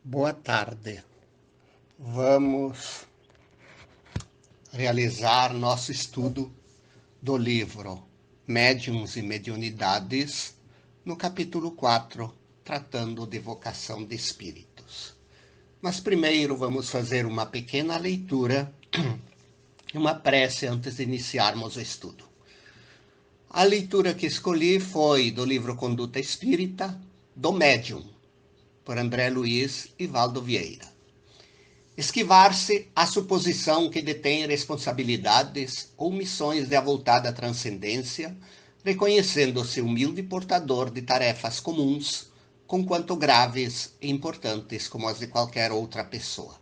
Boa tarde. Vamos realizar nosso estudo do livro Médiuns e Mediunidades, no capítulo 4, tratando de vocação de espíritos. Mas primeiro vamos fazer uma pequena leitura e uma prece antes de iniciarmos o estudo. A leitura que escolhi foi do livro Conduta Espírita, do Médium, por André Luiz e Valdo Vieira. Esquivar-se à suposição que detém responsabilidades ou missões de avultada transcendência, reconhecendo-se humilde portador de tarefas comuns, conquanto graves e importantes como as de qualquer outra pessoa.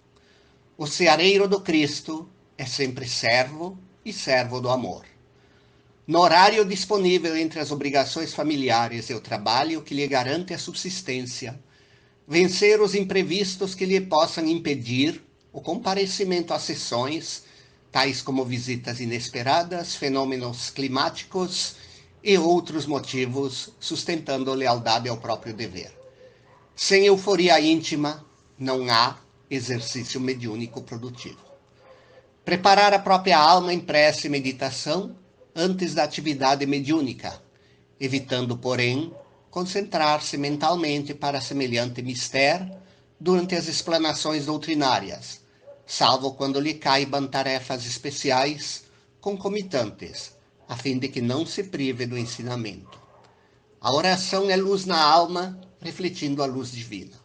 O seareiro do Cristo é sempre servo e servo do amor. No horário disponível entre as obrigações familiares e o trabalho que lhe garante a subsistência, vencer os imprevistos que lhe possam impedir o comparecimento a sessões, tais como visitas inesperadas, fenômenos climáticos e outros motivos, sustentando lealdade ao próprio dever. Sem euforia íntima, não há exercício mediúnico produtivo. Preparar a própria alma em prece e meditação antes da atividade mediúnica, evitando, porém, concentrar-se mentalmente para semelhante mistério durante as explanações doutrinárias, salvo quando lhe caibam tarefas especiais concomitantes, a fim de que não se prive do ensinamento. A oração é luz na alma, refletindo a luz divina.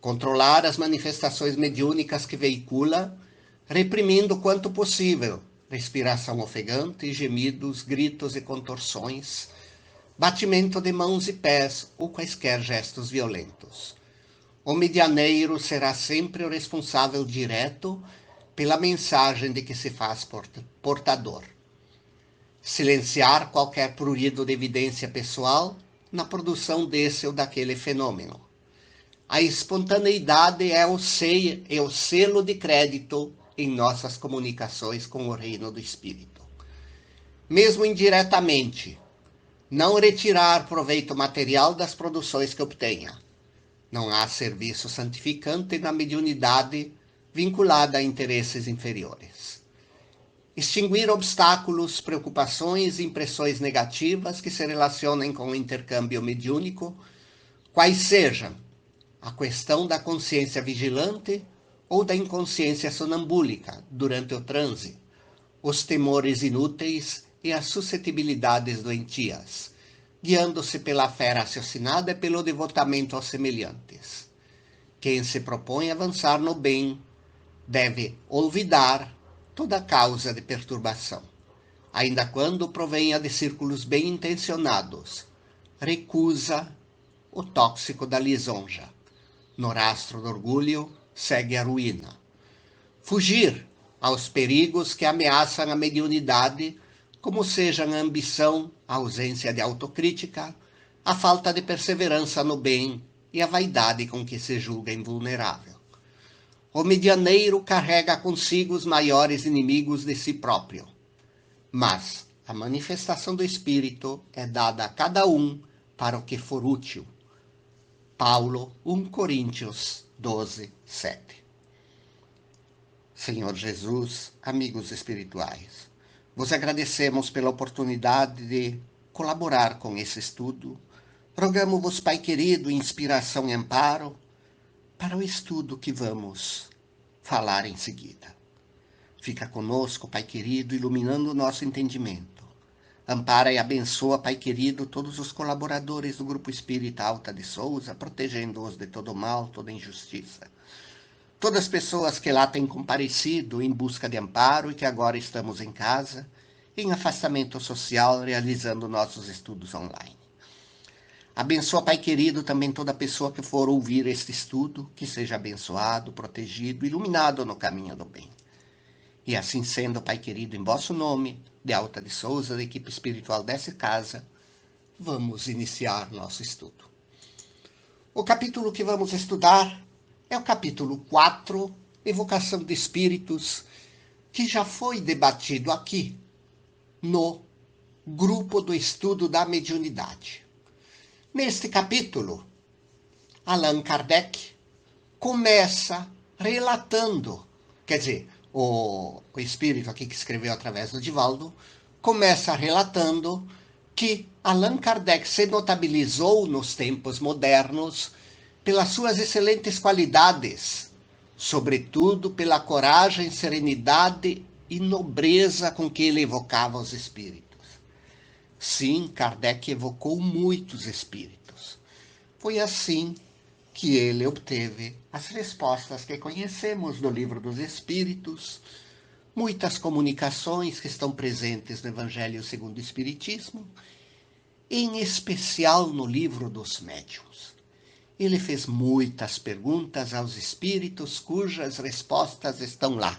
Controlar as manifestações mediúnicas que veicula, reprimindo quanto possível respiração ofegante, gemidos, gritos e contorções, batimento de mãos e pés ou quaisquer gestos violentos. O medianeiro será sempre o responsável direto pela mensagem de que se faz portador. Silenciar qualquer prurido de evidência pessoal na produção desse ou daquele fenômeno. A espontaneidade é o selo de crédito em nossas comunicações com o reino do Espírito. Mesmo indiretamente, não retirar proveito material das produções que obtenha. Não há serviço santificante na mediunidade vinculada a interesses inferiores. Extinguir obstáculos, preocupações e impressões negativas que se relacionem com o intercâmbio mediúnico, quais sejam a questão da consciência vigilante ou da inconsciência sonambúlica durante o transe, os temores inúteis e as suscetibilidades doentias, guiando-se pela fé raciocinada e pelo devotamento aos semelhantes. Quem se propõe a avançar no bem deve olvidar toda causa de perturbação, ainda quando provenha de círculos bem intencionados. Recusa o tóxico da lisonja. No rastro do orgulho segue a ruína. Fugir aos perigos que ameaçam a mediunidade, como sejam a ambição, a ausência de autocrítica, a falta de perseverança no bem e a vaidade com que se julga invulnerável. O medianeiro carrega consigo os maiores inimigos de si próprio, mas a manifestação do Espírito é dada a cada um para o que for útil. Paulo, 1 Coríntios 12, 7. Senhor Jesus, amigos espirituais, vos agradecemos pela oportunidade de colaborar com esse estudo. Rogamo-vos, Pai querido, inspiração e amparo para o estudo que vamos falar em seguida. Fica conosco, Pai querido, iluminando o nosso entendimento. Ampara e abençoa, Pai querido, todos os colaboradores do Grupo Espírita Alta de Souza, protegendo-os de todo mal, toda injustiça. Todas as pessoas que lá têm comparecido em busca de amparo e que agora estamos em casa, em afastamento social, realizando nossos estudos online. Abençoa, Pai querido, também toda pessoa que for ouvir este estudo, que seja abençoado, protegido, iluminado no caminho do bem. E assim sendo, Pai querido, em vosso nome, de Alta de Souza, da equipe espiritual dessa casa, vamos iniciar nosso estudo. O capítulo que vamos estudar é o capítulo 4, Evocação de Espíritos, que já foi debatido aqui no grupo do estudo da mediunidade. Neste capítulo, Allan Kardec começa relatando, quer dizer, o espírito aqui que escreveu através do Divaldo, começa relatando que Allan Kardec se notabilizou nos tempos modernos pelas suas excelentes qualidades, sobretudo pela coragem, serenidade e nobreza com que ele evocava os espíritos. Sim, Kardec evocou muitos espíritos. Foi assim que ele obteve as respostas que conhecemos no Livro dos Espíritos, muitas comunicações que estão presentes no Evangelho segundo o Espiritismo, em especial no Livro dos Médiuns. Ele fez muitas perguntas aos espíritos cujas respostas estão lá.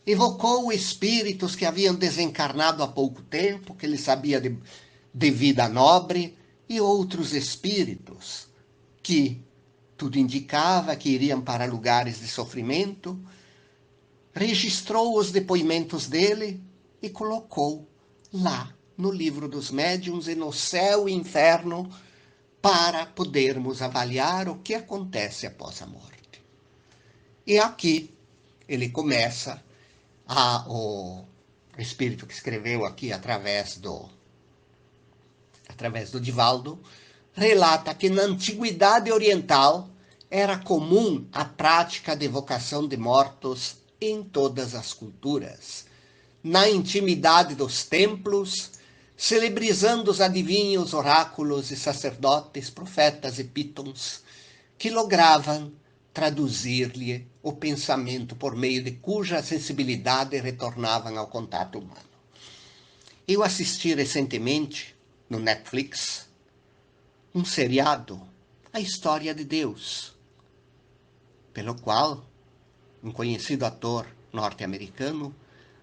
Evocou espíritos que haviam desencarnado há pouco tempo, que ele sabia de vida nobre, e outros espíritos que tudo indicava que iriam para lugares de sofrimento. Registrou os depoimentos dele e colocou lá no Livro dos Médiuns e no Céu e Inferno para podermos avaliar o que acontece após a morte. E aqui ele começa o espírito que escreveu aqui através do Divaldo, relata que na antiguidade oriental era comum a prática de evocação de mortos em todas as culturas, na intimidade dos templos, celebrizando os adivinhos, oráculos e sacerdotes, profetas e pítons, que logravam traduzir-lhe o pensamento por meio de cuja sensibilidade retornavam ao contato humano. Eu assisti recentemente, no Netflix, um seriado, A História de Deus, pelo qual um conhecido ator norte-americano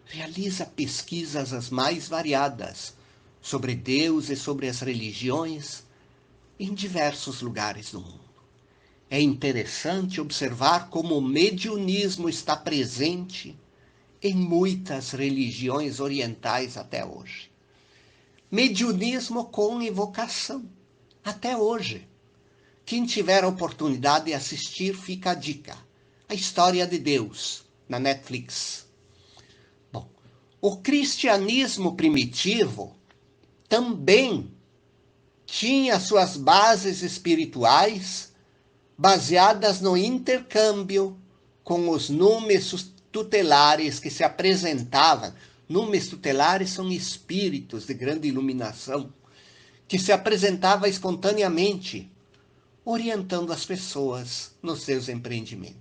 realiza pesquisas as mais variadas sobre Deus e sobre as religiões em diversos lugares do mundo. É interessante observar como o mediunismo está presente em muitas religiões orientais até hoje. Mediunismo com evocação, até hoje. Quem tiver a oportunidade de assistir, fica a dica. A História de Deus, na Netflix. Bom, o cristianismo primitivo também tinha suas bases espirituais baseadas no intercâmbio com os numes tutelares que se apresentavam. Numes tutelares são espíritos de grande iluminação que se apresentavam espontaneamente, orientando as pessoas nos seus empreendimentos.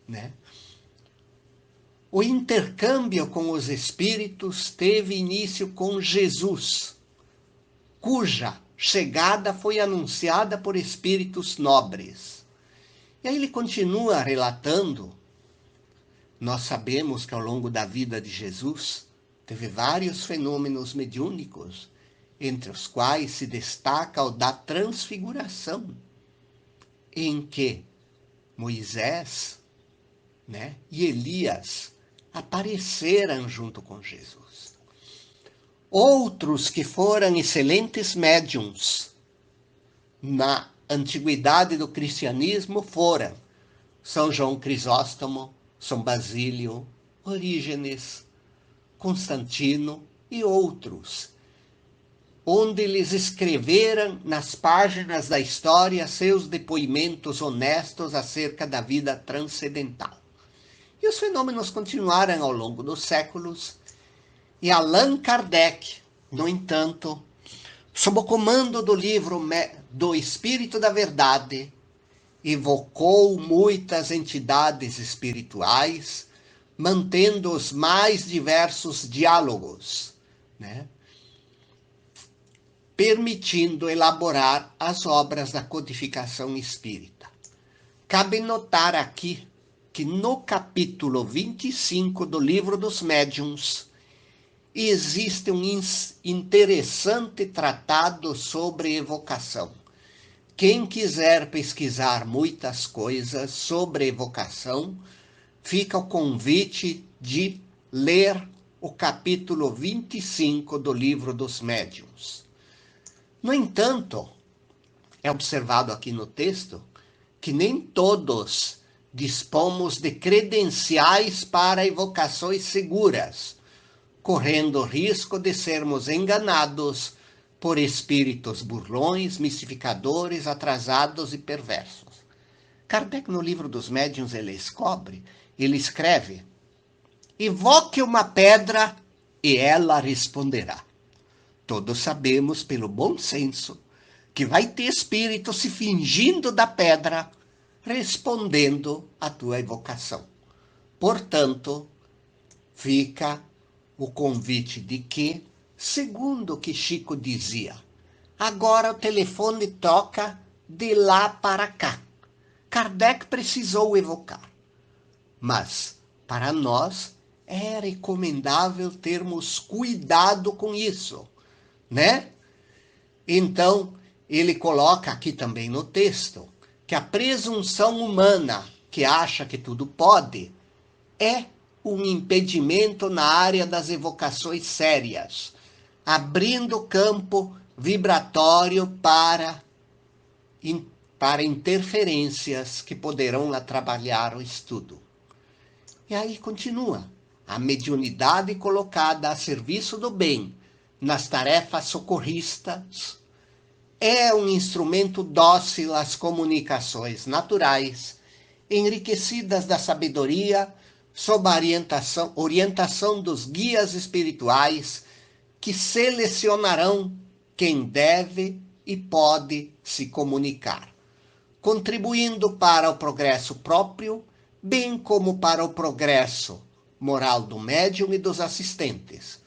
Né? O intercâmbio com os espíritos teve início com Jesus, cuja chegada foi anunciada por espíritos nobres. E aí ele continua relatando. Nós sabemos que ao longo da vida de Jesus teve vários fenômenos mediúnicos, entre os quais se destaca o da transfiguração, em que Moisés, e Elias apareceram junto com Jesus. Outros que foram excelentes médiuns na antiguidade do cristianismo foram São João Crisóstomo, São Basílio, Orígenes, Constantino e outros, onde eles escreveram nas páginas da história seus depoimentos honestos acerca da vida transcendental. E os fenômenos continuaram ao longo dos séculos, e Allan Kardec, no entanto, sob o comando do livro do Espírito da Verdade, evocou muitas entidades espirituais, mantendo os mais diversos diálogos, permitindo elaborar as obras da codificação espírita. Cabe notar aqui que no capítulo 25 do Livro dos Médiuns existe um interessante tratado sobre evocação. Quem quiser pesquisar muitas coisas sobre evocação, fica o convite de ler o capítulo 25 do Livro dos Médiuns. No entanto, é observado aqui no texto que nem todos dispomos de credenciais para evocações seguras, correndo o risco de sermos enganados por espíritos burlões, mistificadores, atrasados e perversos. Kardec, no livro dos médiuns, ele escreve: evoque uma pedra e ela responderá. Todos sabemos, pelo bom senso, que vai ter espírito se fingindo da pedra, respondendo à tua evocação. Portanto, fica o convite de que, segundo o que Chico dizia, agora o telefone toca de lá para cá. Kardec precisou evocar. Mas, para nós, é recomendável termos cuidado com isso, né? Então, ele coloca aqui também no texto que a presunção humana, que acha que tudo pode, é um impedimento na área das evocações sérias, abrindo campo vibratório para interferências que poderão atrapalhar o estudo. E aí continua: a mediunidade colocada a serviço do bem nas tarefas socorristas é um instrumento dócil às comunicações naturais, enriquecidas da sabedoria, sob a orientação dos guias espirituais que selecionarão quem deve e pode se comunicar, contribuindo para o progresso próprio, bem como para o progresso moral do médium e dos assistentes,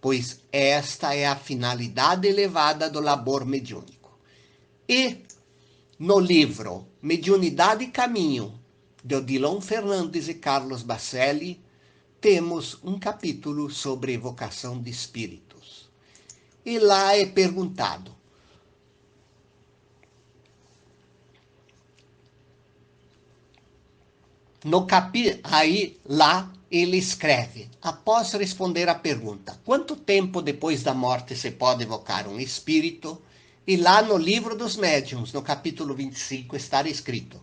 pois esta é a finalidade elevada do labor mediúnico. E no livro Mediunidade e Caminho, de Odilon Fernandes e Carlos Bacelli, temos um capítulo sobre evocação de espíritos. E lá é perguntado: lá ele escreve, após responder à pergunta, quanto tempo depois da morte se pode evocar um espírito? E lá no livro dos médiuns, no capítulo 25, está escrito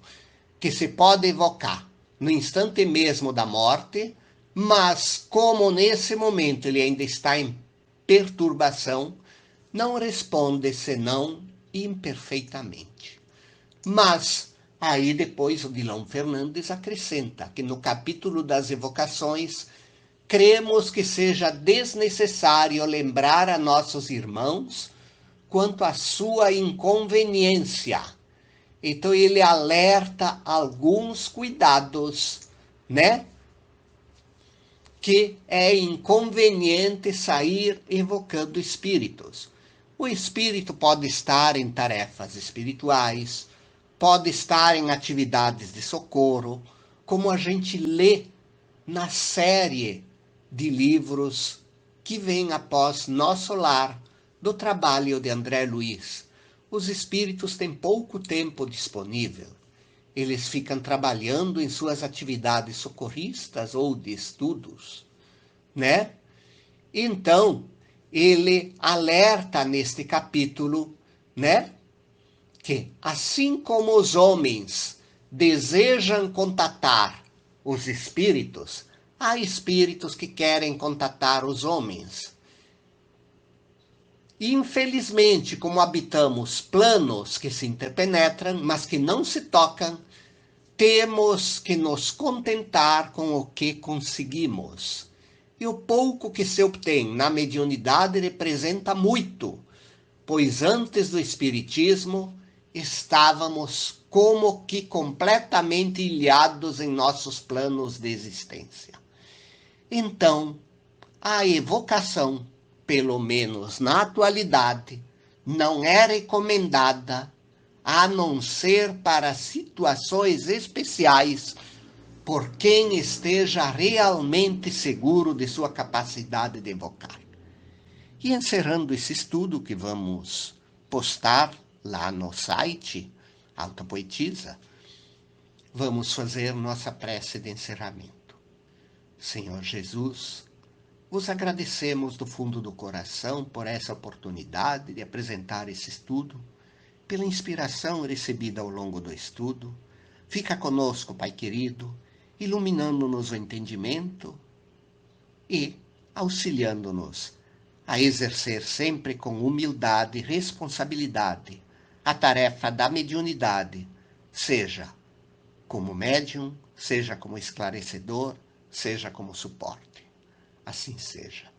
que se pode evocar no instante mesmo da morte, mas como nesse momento ele ainda está em perturbação, não responde senão imperfeitamente. Mas aí depois o Odilon Fernandes acrescenta que no capítulo das evocações, cremos que seja desnecessário lembrar a nossos irmãos quanto à sua inconveniência. Então ele alerta alguns cuidados, né? Que é inconveniente sair evocando espíritos. O espírito pode estar em tarefas espirituais, pode estar em atividades de socorro, como a gente lê na série de livros que vem após Nosso Lar, do trabalho de André Luiz. Os espíritos têm pouco tempo disponível. Eles ficam trabalhando em suas atividades socorristas ou de estudos, né? Então, ele alerta neste capítulo, né? Que assim como os homens desejam contatar os espíritos, há espíritos que querem contatar os homens. Infelizmente, como habitamos planos que se interpenetram, mas que não se tocam, temos que nos contentar com o que conseguimos. E o pouco que se obtém na mediunidade representa muito, pois antes do Espiritismo estávamos como que completamente ilhados em nossos planos de existência. Então, a evocação, pelo menos na atualidade, não é recomendada a não ser para situações especiais por quem esteja realmente seguro de sua capacidade de evocar. E encerrando esse estudo que vamos postar lá no site Alta Poetisa, vamos fazer nossa prece de encerramento. Senhor Jesus, vos agradecemos do fundo do coração por essa oportunidade de apresentar esse estudo pela inspiração recebida ao longo do estudo. Fica conosco, Pai querido, iluminando-nos o entendimento e auxiliando-nos a exercer sempre com humildade e responsabilidade a tarefa da mediunidade, seja como médium, seja como esclarecedor, seja como suporte. Assim seja.